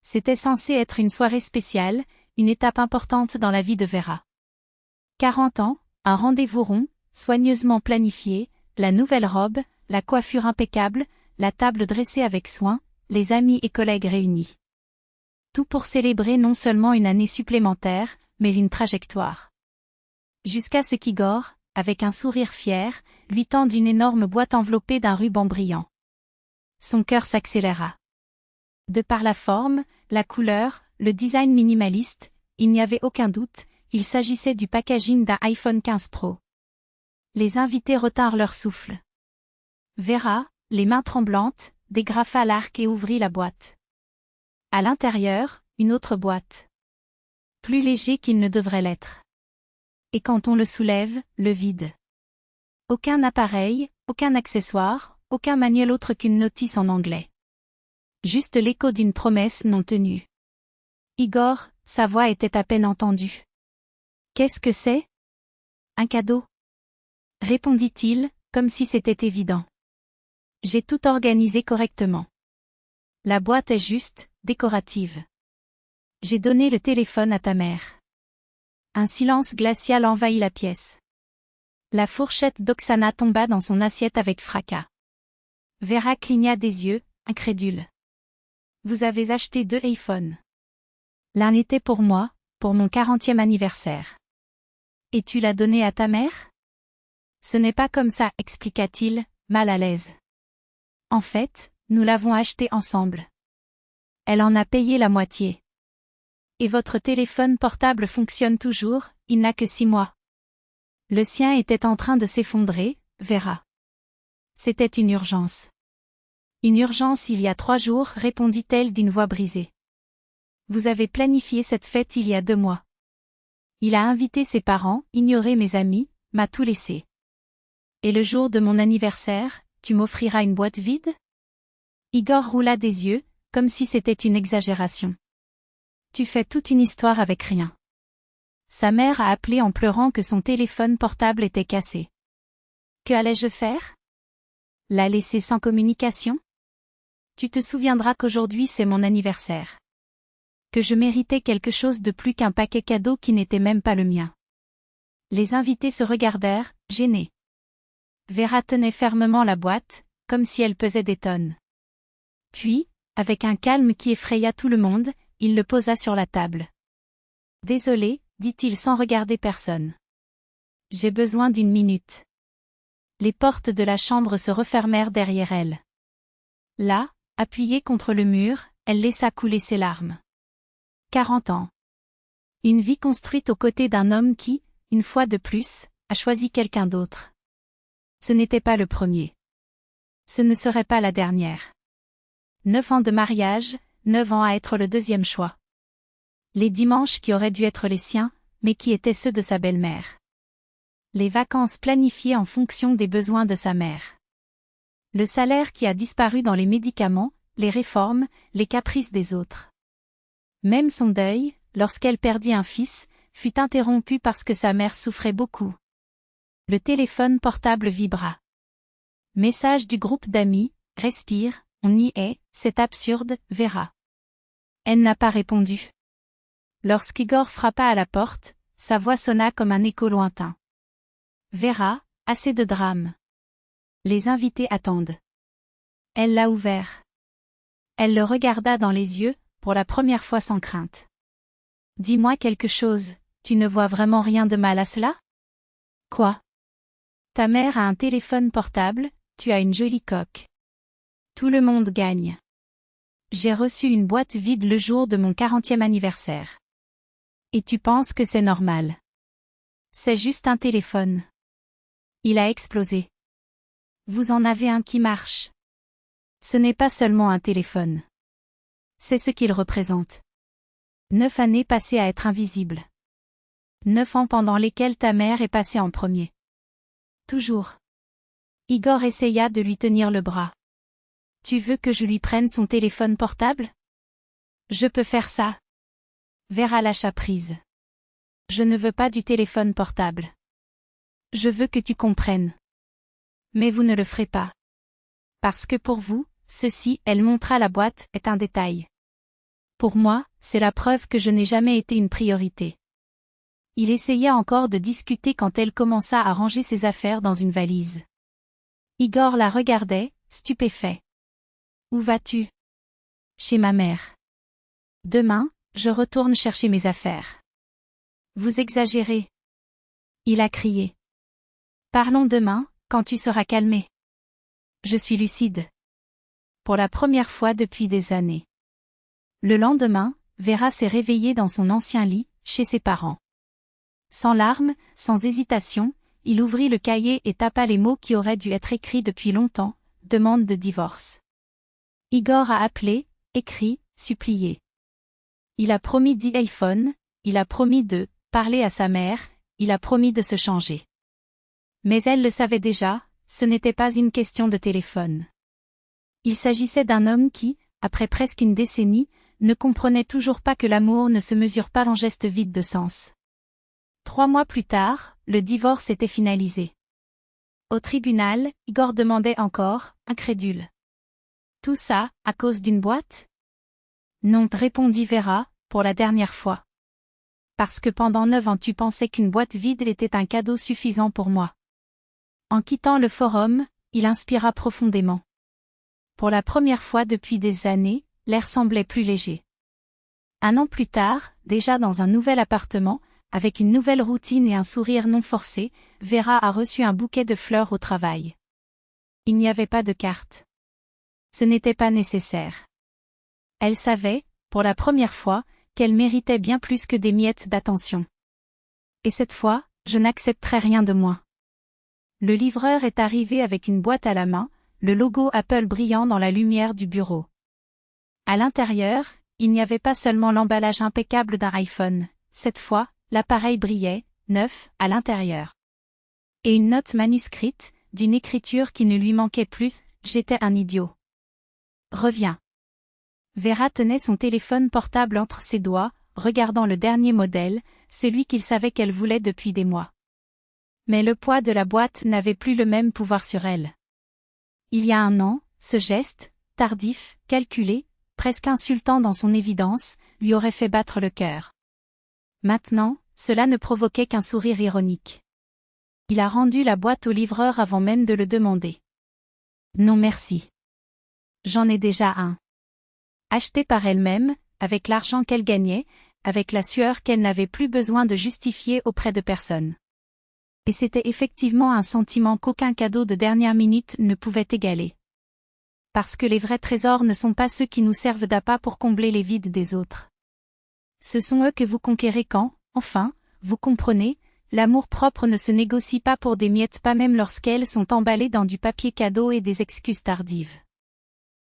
C'était censé être une soirée spéciale, une étape importante dans la vie de Vera. 40 ans, un rendez-vous rond, soigneusement planifié, la nouvelle robe, la coiffure impeccable, la table dressée avec soin, les amis et collègues réunis. Tout pour célébrer non seulement une année supplémentaire, mais une trajectoire. Jusqu'à ce qu'Igor, avec un sourire fier, lui tende une énorme boîte enveloppée d'un ruban brillant. Son cœur s'accéléra. De par la forme, la couleur, le design minimaliste, il n'y avait aucun doute, il s'agissait du packaging d'un iPhone 15 Pro. Les invités retinrent leur souffle. Vera, les mains tremblantes, dégrafa l'arc et ouvrit la boîte. À l'intérieur, une autre boîte. Plus léger qu'il ne devrait l'être. Et quand on le soulève, le vide. Aucun appareil, aucun accessoire, aucun manuel autre qu'une notice en anglais. Juste l'écho d'une promesse non tenue. Igor, sa voix était à peine entendue. « Qu'est-ce que c'est ? » « Un cadeau. » répondit-il, comme si c'était évident. « J'ai tout organisé correctement. La boîte est juste, décorative. J'ai donné le téléphone à ta mère. » Un silence glacial envahit la pièce. La fourchette d'Oksana tomba dans son assiette avec fracas. Vera cligna des yeux, incrédule. « Vous avez acheté 2 iPhones. L'un était pour moi, pour mon 40e anniversaire. Et tu l'as donné à ta mère ? Ce n'est pas comme ça, expliqua-t-il, mal à l'aise. En fait, nous l'avons acheté ensemble. Elle en a payé la moitié. Et votre téléphone portable fonctionne toujours, il n'a que 6 mois. Le sien était en train de s'effondrer, Vera. C'était une urgence. Une urgence il y a 3 jours, répondit-elle d'une voix brisée. Vous avez planifié cette fête il y a 2 mois. Il a invité ses parents, ignoré mes amis, m'a tout laissé. Et le jour de mon anniversaire, tu m'offriras une boîte vide ? Igor roula des yeux, comme si c'était une exagération. Tu fais toute une histoire avec rien. Sa mère a appelé en pleurant que son téléphone portable était cassé. Que allais-je faire ? La laisser sans communication ? Tu te souviendras qu'aujourd'hui c'est mon anniversaire. Que je méritais quelque chose de plus qu'un paquet cadeau qui n'était même pas le mien. Les invités se regardèrent, gênés. Vera tenait fermement la boîte, comme si elle pesait des tonnes. Puis, avec un calme qui effraya tout le monde, il le posa sur la table. « Désolé, dit-il sans regarder personne. J'ai besoin d'une minute. » Les portes de la chambre se refermèrent derrière elle. Là, appuyée contre le mur, elle laissa couler ses larmes. 40 ans. Une vie construite aux côtés d'un homme qui, une fois de plus, a choisi quelqu'un d'autre. Ce n'était pas le premier. Ce ne serait pas la dernière. 9 ans de mariage, 9 ans à être le deuxième choix. Les dimanches qui auraient dû être les siens, mais qui étaient ceux de sa belle-mère. Les vacances planifiées en fonction des besoins de sa mère. Le salaire qui a disparu dans les médicaments, les réformes, les caprices des autres. Même son deuil, lorsqu'elle perdit un fils, fut interrompu parce que sa mère souffrait beaucoup. Le téléphone portable vibra. Message du groupe d'amis, respire, on y est, c'est absurde, Vera. Elle n'a pas répondu. Lorsqu'Igor frappa à la porte, sa voix sonna comme un écho lointain. Vera, assez de drame. Les invités attendent. Elle l'a ouvert. Elle le regarda dans les yeux, pour la première fois sans crainte. Dis-moi quelque chose, tu ne vois vraiment rien de mal à cela ? Quoi ? Ta mère a un téléphone portable, tu as une jolie coque. Tout le monde gagne. J'ai reçu une boîte vide le jour de mon 40e anniversaire. Et tu penses que c'est normal ? C'est juste un téléphone. Il a explosé. Vous en avez un qui marche. Ce n'est pas seulement un téléphone. C'est ce qu'il représente. 9 années passées à être invisible. 9 ans pendant lesquels ta mère est passée en premier. Toujours. Igor essaya de lui tenir le bras. Tu veux que je lui prenne son téléphone portable ? Je peux faire ça. Vera lâcha prise. Je ne veux pas du téléphone portable. Je veux que tu comprennes. Mais vous ne le ferez pas. Parce que pour vous, ceci, elle montra la boîte, est un détail. Pour moi, c'est la preuve que je n'ai jamais été une priorité. Il essayait encore de discuter quand elle commença à ranger ses affaires dans une valise. Igor la regardait, stupéfait. Où vas-tu? Chez ma mère. Demain, je retourne chercher mes affaires. Vous exagérez. Il a crié. Parlons demain, quand tu seras calmé. Je suis lucide. Pour la première fois depuis des années. Le lendemain, Vera s'est réveillée dans son ancien lit, chez ses parents. Sans larmes, sans hésitation, il ouvrit le cahier et tapa les mots qui auraient dû être écrits depuis longtemps, demande de divorce. Igor a appelé, écrit, supplié. Il a promis d'iPhone, il a promis de parler à sa mère, il a promis de se changer. Mais elle le savait déjà, ce n'était pas une question de téléphone. Il s'agissait d'un homme qui, après presque une décennie, ne comprenait toujours pas que l'amour ne se mesure pas en gestes vides de sens. 3 mois plus tard, le divorce était finalisé. Au tribunal, Igor demandait encore, incrédule. Tout ça, à cause d'une boîte? Non, répondit Vera, pour la dernière fois. Parce que pendant 9 ans tu pensais qu'une boîte vide était un cadeau suffisant pour moi. En quittant le forum, il inspira profondément. Pour la première fois depuis des années, l'air semblait plus léger. 1 an plus tard, déjà dans un nouvel appartement, avec une nouvelle routine et un sourire non forcé, Vera a reçu un bouquet de fleurs au travail. Il n'y avait pas de carte. Ce n'était pas nécessaire. Elle savait, pour la première fois, qu'elle méritait bien plus que des miettes d'attention. Et cette fois, je n'accepterai rien de moins. Le livreur est arrivé avec une boîte à la main, le logo Apple brillant dans la lumière du bureau. À l'intérieur, il n'y avait pas seulement l'emballage impeccable d'un iPhone, cette fois, l'appareil brillait, neuf, à l'intérieur. Et une note manuscrite, d'une écriture qui ne lui manquait plus, j'étais un idiot. Reviens. Vera tenait son téléphone portable entre ses doigts, regardant le dernier modèle, celui qu'il savait qu'elle voulait depuis des mois. Mais le poids de la boîte n'avait plus le même pouvoir sur elle. Il y a 1 an, ce geste, tardif, calculé, presque insultant dans son évidence, lui aurait fait battre le cœur. Maintenant, cela ne provoquait qu'un sourire ironique. Il a rendu la boîte au livreur avant même de le demander. Non merci. J'en ai déjà un. Acheté par elle-même, avec l'argent qu'elle gagnait, avec la sueur qu'elle n'avait plus besoin de justifier auprès de personne. Et c'était effectivement un sentiment qu'aucun cadeau de dernière minute ne pouvait égaler. Parce que les vrais trésors ne sont pas ceux qui nous servent d'appât pour combler les vides des autres. Ce sont eux que vous conquérez quand, enfin, vous comprenez, l'amour-propre ne se négocie pas pour des miettes, pas même lorsqu'elles sont emballées dans du papier cadeau et des excuses tardives.